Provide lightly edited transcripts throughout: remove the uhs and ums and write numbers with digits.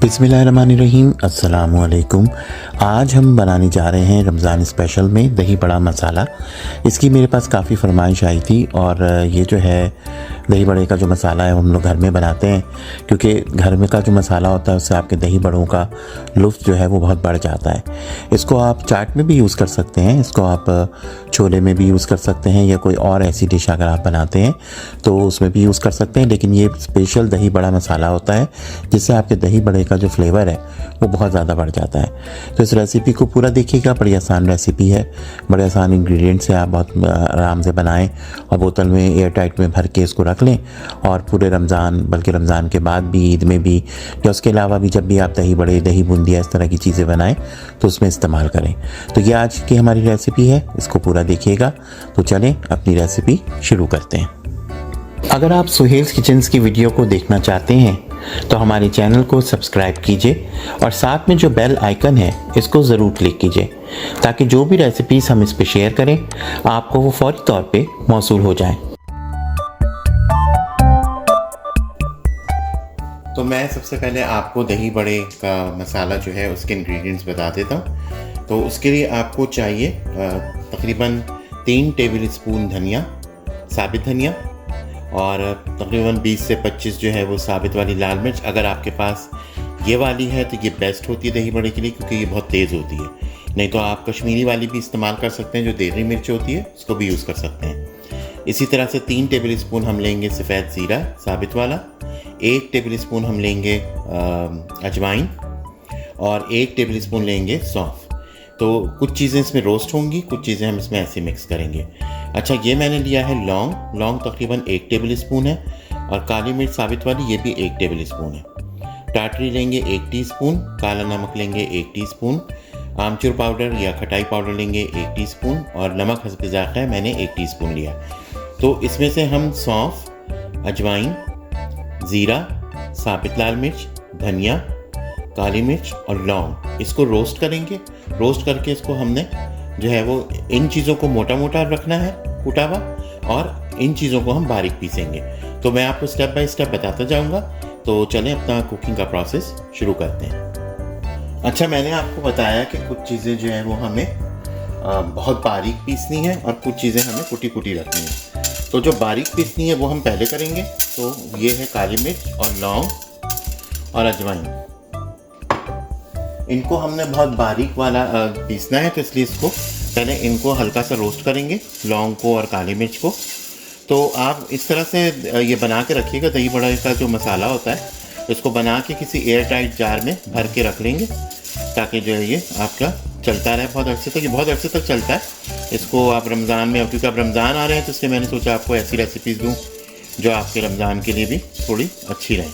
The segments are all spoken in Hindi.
बिस्मिल्लाहिर्रहमानिर्रहीम, अस्सलामुअलैकुम। आज हम बनाने जा रहे हैं रमज़ान स्पेशल में दही बड़ा मसाला। इसकी मेरे पास काफ़ी फरमाइश आई थी और ये जो है दही बड़े का जो मसाला है वो हम लोग घर में बनाते हैं, क्योंकि घर में का जो मसाला होता है उससे आपके दही बड़ों का लुत्फ़ जो है वो बहुत बढ़ जाता है। इसको आप चाट में भी यूज़ कर सकते हैं, इसको आप छोले में भी यूज़ कर सकते हैं, या कोई और ऐसी डिश अगर आप बनाते हैं तो उसमें भी यूज़ कर सकते हैं। लेकिन ये स्पेशल दही बड़ा मसाला होता है जिससे आपके दही बड़े का जो फ्लेवर है वो बहुत ज़्यादा बढ़ जाता है। तो इस रेसिपी को पूरा देखिएगा, बड़ी आसान रेसिपी है, बड़े आसान इंग्रेडिएंट्स से आप बहुत आराम से बनाएं और बोतल में एयर टाइट में भर के इसको रख लें और पूरे रमज़ान, बल्कि रमज़ान के बाद भी, ईद में भी, या उसके अलावा भी जब भी आप दही बड़े, दही बूंदिया इस तरह की चीज़ें बनाएं तो उसमें इस्तेमाल करें। तो ये आज की हमारी रेसिपी है, इसको पूरा देखिएगा। तो चलें अपनी रेसिपी शुरू करते हैं। अगर आप सुहेल्स किचन्स की वीडियो को देखना चाहते हैं तो हमारे चैनल को सब्सक्राइब कीजिए और साथ में जो बेल आइकन है इसको ज़रूर क्लिक कीजिए, ताकि जो भी रेसिपीज़ हम इस पे शेयर करें आपको वो फौरी तौर पे मौसूल हो जाए। तो मैं सबसे पहले आपको दही बड़े का मसाला जो है उसके इंग्रेडिएंट्स बता देता हूँ। तो उसके लिए आपको चाहिए तकरीबन 3 टेबल स्पून धनिया, साबित धनिया, और तकरीबन 20 से 25 जो है वो साबित वाली लाल मिर्च। अगर आपके पास ये वाली है तो ये बेस्ट होती है दही बड़े के लिए, क्योंकि ये बहुत तेज़ होती है। नहीं तो आप कश्मीरी वाली भी इस्तेमाल कर सकते हैं, जो देरी मिर्च होती है उसको भी यूज़ कर सकते हैं। इसी तरह से 3 टेबल स्पून हम लेंगे सफ़ेद ज़ीरा साबित वाला, 1 टेबल स्पून हम लेंगे अजवाइन, और 1 टेबल स्पून लेंगे सौंफ। तो कुछ चीज़ें इसमें रोस्ट होंगी, कुछ चीज़ें हम इसमें ऐसे मिक्स करेंगे। अच्छा, ये मैंने लिया है लौंग तकरीबन 1 टेबल स्पून है, और काली मिर्च साबित वाली ये भी 1 टेबल स्पून है। टाटरी लेंगे 1 टीस्पून, काला नमक लेंगे 1 टीस्पून, आमचूर पाउडर या खटाई पाउडर लेंगे 1 टीस्पून, और नमक हस्ब ज़ायक़ा है मैंने 1 टीस्पून लिया। तो इसमें से हम सौंफ, अजवाइन, ज़ीरा, साबित लाल मिर्च, धनिया, काली मिर्च और लौंग इसको रोस्ट करेंगे। रोस्ट करके इसको हमने जो है वो इन चीज़ों को मोटा मोटा रखना है कूटा हुआ, और इन चीज़ों को हम बारीक पीसेंगे। तो मैं आपको स्टेप बाय स्टेप बताता जाऊंगा। तो चलें अपना कुकिंग का प्रोसेस शुरू करते हैं। अच्छा, मैंने आपको बताया कि कुछ चीज़ें जो है वो हमें बहुत बारीक पीसनी है और कुछ चीज़ें हमें कुटी कुटी रखनी है। तो जो बारीक पीसनी है वो हम पहले करेंगे। तो ये है काली मिर्च और लौंग और अजवाइन, इनको हमने बहुत बारीक वाला पीसना है, तो इसलिए इसको पहले इनको हल्का सा रोस्ट करेंगे, लौंग को और काली मिर्च को। तो आप इस तरह से ये बना के रखिएगा। दही बड़ा का जो मसाला होता है इसको बना के किसी एयर टाइट जार में भर के रख लेंगे, ताकि जो है ये आपका चलता रहे बहुत अरसे तक। ये बहुत अरसे तक चलता है। इसको आप रमज़ान में, क्योंकि अब रमज़ान आ रहे हैं तो इसलिए मैंने सोचा आपको ऐसी रेसिपीज़ दूँ जो आपके रमज़ान के लिए भी थोड़ी अच्छी रहें।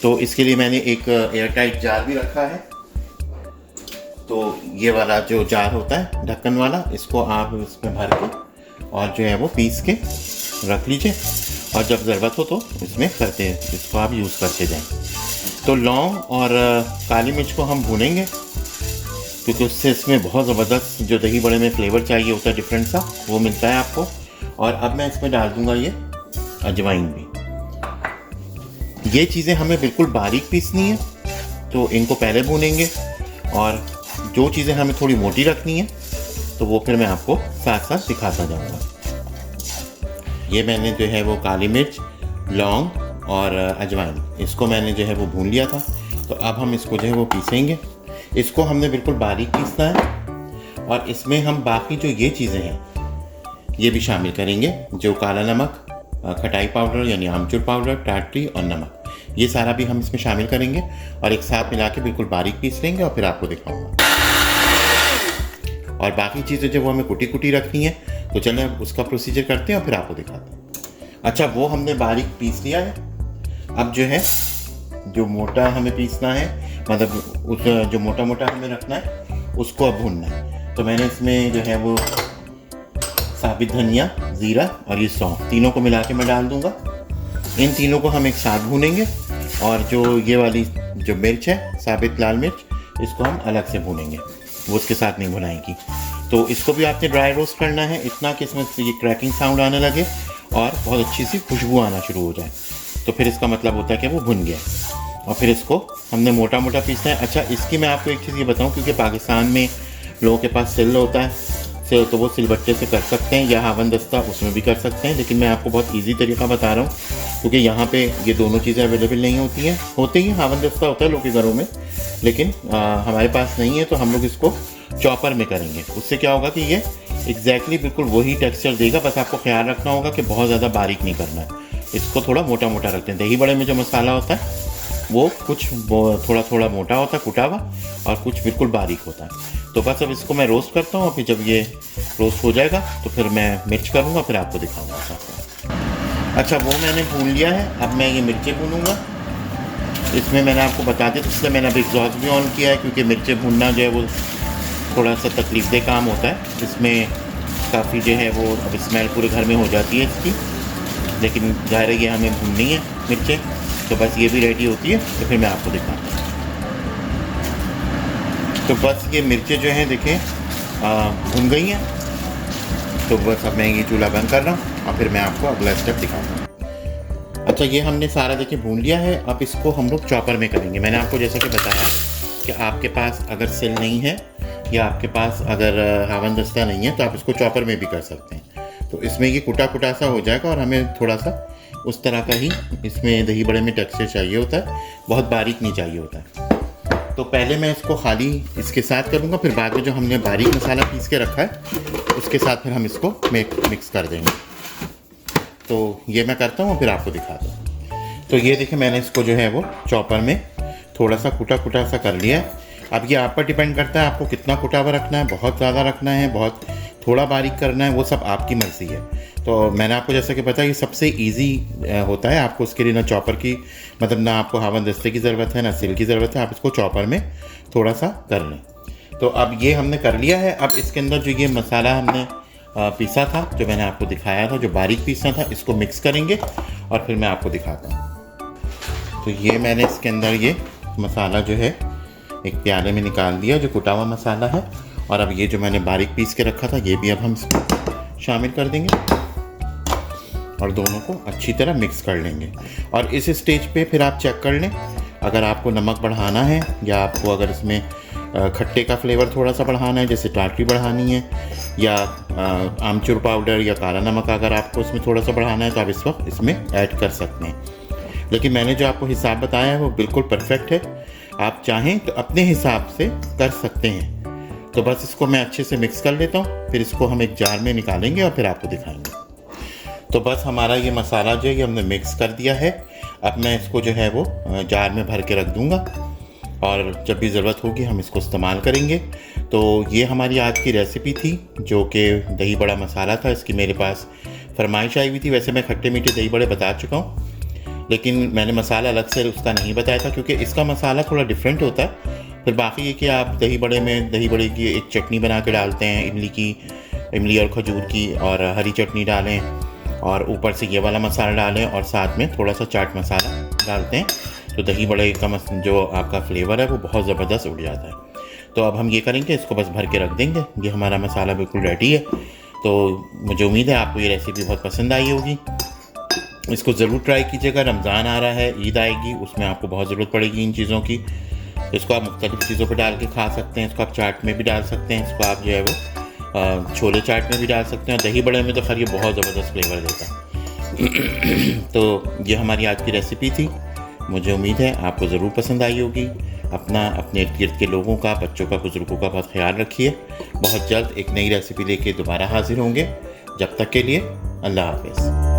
तो इसके लिए मैंने एक एयर टाइट जार भी रखा है। तो ये वाला जो जार होता है ढक्कन वाला, इसको आप इसमें भर के और जो है वो पीस के रख लीजिए, और जब ज़रूरत हो तो इसमें इसको आप यूज़ करते जाएं। तो लौंग और काली मिर्च को हम भूनेंगे, क्योंकि उससे इसमें बहुत ज़बरदस्त जो दही बड़े में फ्लेवर चाहिए होता है डिफरेंट सा, वो मिलता है आपको। और अब मैं इसमें डाल दूँगा ये अजवाइन भी। ये चीज़ें हमें बिल्कुल बारीक पीसनी है, तो इनको पहले भूनेंगे, और जो चीज़ें हमें थोड़ी मोटी रखनी है तो वो फिर मैं आपको साथ साथ दिखाता जाऊंगा। ये मैंने जो है वो काली मिर्च, लौंग और अजवाइन, इसको मैंने जो है वो भून लिया था। तो अब हम इसको जो है वो पीसेंगे। इसको हमने बिल्कुल बारीक पीसना है, और इसमें हम बाकी जो ये चीज़ें हैं ये भी शामिल करेंगे, जो काला नमक, खटाई पाउडर यानी आमचूर पाउडर, टाटरी और नमक, ये सारा भी हम इसमें शामिल करेंगे और एक साथ मिला के बिल्कुल बारीक पीस लेंगे, और फिर आपको दिखाऊंगा। और बाकी चीज़ें जो वो हमें कुटी कुटी रखनी है, तो चलें अब उसका प्रोसीजर करते हैं और फिर आपको दिखाते हैं। अच्छा, वो हमने बारीक पीस लिया है। अब जो है जो मोटा हमें पीसना है, मतलब उस जो मोटा मोटा हमें रखना है उसको अब भूनना है। तो मैंने इसमें जो है वो साबित धनिया, ज़ीरा और ये सौंफ, तीनों को मिला के मैं डाल दूँगा। इन तीनों को हम एक साथ भूनेंगे, और जो ये वाली जो मिर्च है साबित लाल मिर्च, इसको हम अलग से भूनेंगे, वो उसके साथ नहीं भुनाएगी। तो इसको भी आपने ड्राई रोस्ट करना है, इतना कि इसमें ये क्रैकिंग साउंड आने लगे और बहुत अच्छी सी खुशबू आना शुरू हो जाए, तो फिर इसका मतलब होता है कि वो भुन गया। और फिर इसको हमने मोटा मोटा पीसना है। अच्छा, इसकी मैं आपको एक चीज़ ये बताऊं, क्योंकि पाकिस्तान में लोगों के पास सिल होता है, सिल तो वो सिलबट्टे से कर सकते हैं या हावन दस्ता उसमें भी कर सकते हैं, लेकिन मैं आपको बहुत इजी तरीका बता रहा हूँ क्योंकि यहाँ पे ये दोनों चीज़ें अवेलेबल नहीं होती हैं। होते ही हावन दस्ता होता है लोगों के घरों में, लेकिन हमारे पास नहीं है, तो हम लोग इसको चॉपर में करेंगे। उससे क्या होगा कि ये एग्जैक्टली बिल्कुल वही टेक्सचर देगा। बस आपको ख्याल रखना होगा कि बहुत ज़्यादा बारीक नहीं करना है, इसको थोड़ा मोटा मोटा रखते हैं। दही बड़े में जो मसाला होता है वो कुछ थोड़ा थोड़ा मोटा होता है कुटा हुआ, और कुछ बिल्कुल बारीक होता है। तो बस अब इसको मैं रोस्ट करता हूँ, फिर जब ये रोस्ट हो जाएगा तो फिर मैं मिर्च करूँगा, फिर आपको दिखाऊँगा साथ। अच्छा, वो मैंने भून लिया है, अब मैं ये मिर्चें भूनूँगा। इसमें मैंने आपको बता दिया, इसलिए मैंने अभी एग्जॉस्ट भी ऑन किया है, क्योंकि मिर्चें भूनना जो है वो थोड़ा सा तकलीफदेह काम होता है। इसमें काफ़ी जो है वो अब स्मेल पूरे घर में हो जाती है इसकी, लेकिन ज़ाहिर है ये हमें भूननी है मिर्चें। तो बस ये भी रेडी होती है तो फिर मैं आपको दिखाऊँ। तो बस ये मिर्चें जो हैं देखें भून गई हैं। तो बस अब मैं ये चूल्हा बंद कर रहा हूँ और फिर मैं आपको अगला स्टेप दिखाऊँगा। अच्छा, ये हमने सारा देखिए भून लिया है। अब इसको हम लोग चॉपर में करेंगे। मैंने आपको जैसा कि बताया कि आपके पास अगर सिल नहीं है या आपके पास अगर हावन दस्ता नहीं है तो आप इसको चॉपर में भी कर सकते हैं। तो इसमें ये कुटा कुटा सा हो जाएगा, और हमें थोड़ा सा उस तरह का ही इसमें दही बड़े में टेक्सचर चाहिए होता है, बहुत बारीक नहीं चाहिए होता है। तो पहले मैं इसको खाली इसके साथ करूँगा, फिर बाद में जो हमने बारीक मसाला पीस के रखा है उसके साथ फिर हम इसको मिक्स कर देंगे। तो ये मैं करता हूँ, फिर आपको दिखाता हूँ। तो ये देखिए मैंने इसको जो है वो चॉपर में थोड़ा सा कुटा कुटा सा कर लिया है। अब ये आप पर डिपेंड करता है आपको कितना कुटा हुआ रखना है, बहुत ज़्यादा रखना है, बहुत थोड़ा बारीक करना है, वो सब आपकी मर्ज़ी है। तो मैंने आपको जैसा कि बताया ये सबसे इजी होता है। आपको उसके लिए ना चॉपर की मतलब ना आपको हावन दस्ते की ज़रूरत है ना सिल की ज़रूरत है, आप इसको चॉपर में थोड़ा सा कर लें। तो अब ये हमने कर लिया है। अब इसके अंदर जो ये मसाला हमने पीसा था, जो मैंने आपको दिखाया था, जो बारीक पीसना था, इसको मिक्स करेंगे और फिर मैं आपको दिखाता हूँ। तो ये मैंने इसके अंदर ये मसाला जो है एक प्याले में निकाल दिया, जो कुटा हुआ मसाला है। और अब ये जो मैंने बारीक पीस के रखा था ये भी अब हम इसको शामिल कर देंगे और दोनों को अच्छी तरह मिक्स कर लेंगे। और इस स्टेज पे फिर आप चेक कर लें अगर आपको नमक बढ़ाना है या आपको अगर इसमें खट्टे का फ्लेवर थोड़ा सा बढ़ाना है, जैसे टाटरी बढ़ानी है या आमचूर पाउडर या काला नमक अगर आपको इसमें थोड़ा सा बढ़ाना है तो आप इस वक्त इसमें ऐड कर सकते हैं। लेकिन मैंने जो आपको हिसाब बताया है वो बिल्कुल परफेक्ट है। आप चाहें तो अपने हिसाब से कर सकते हैं। तो बस इसको मैं अच्छे से मिक्स कर लेता हूँ, फिर इसको हम एक जार में निकालेंगे और फिर आपको दिखाएंगे। तो बस हमारा ये मसाला जो है ये हमने मिक्स कर दिया है। अब मैं इसको जो है वो जार में भर के रख दूँगा और जब भी ज़रूरत होगी हम इसको इस्तेमाल करेंगे। तो ये हमारी आज की रेसिपी थी जो कि दही बड़ा मसाला था। इसकी मेरे पास फरमाइश आई हुई थी। वैसे मैं खट्टे मीठे दही बड़े बता चुका हूँ, लेकिन मैंने मसाला अलग से उसका नहीं बताया था क्योंकि इसका मसाला थोड़ा डिफरेंट होता है। फिर बाकी ये कि आप दही बड़े में दही बड़े की एक चटनी बना के डालते हैं, इमली और खजूर की, और हरी चटनी डालें और ऊपर से ये वाला मसाला डालें और साथ में थोड़ा सा चाट मसाला डालते हैं, तो दही बड़े का जो आपका फ्लेवर है वो बहुत ज़बरदस्त उड़ जाता है। तो अब हम ये करेंगे, इसको बस भर के रख देंगे। ये हमारा मसाला बिल्कुल रेडी है। तो मुझे उम्मीद है आपको ये रेसिपी बहुत पसंद आई होगी। इसको ज़रूर ट्राई कीजिएगा। रमज़ान आ रहा है, ईद आएगी, उसमें आपको बहुत ज़रूरत पड़ेगी इन चीज़ों की। इसको आप मुख्तलिफ़ चीज़ों पर डाल के खा सकते हैं। इसको आप चाट में भी डाल सकते हैं, इसको आप जो है वो छोले चाट में भी डाल सकते हैं। दही बड़े में तो खैर ये बहुत ज़बरदस्त फ्लेवर देता है। तो ये हमारी आज की रेसिपी थी। मुझे उम्मीद है आपको ज़रूर पसंद आई होगी। अपने इर्द गिर्द के लोगों का, बच्चों का, बुजुर्गों का बहुत ख्याल रखिए। बहुत जल्द एक नई रेसिपी लेके दोबारा हाजिर होंगे। जब तक के लिए अल्लाह हाफ़िज़।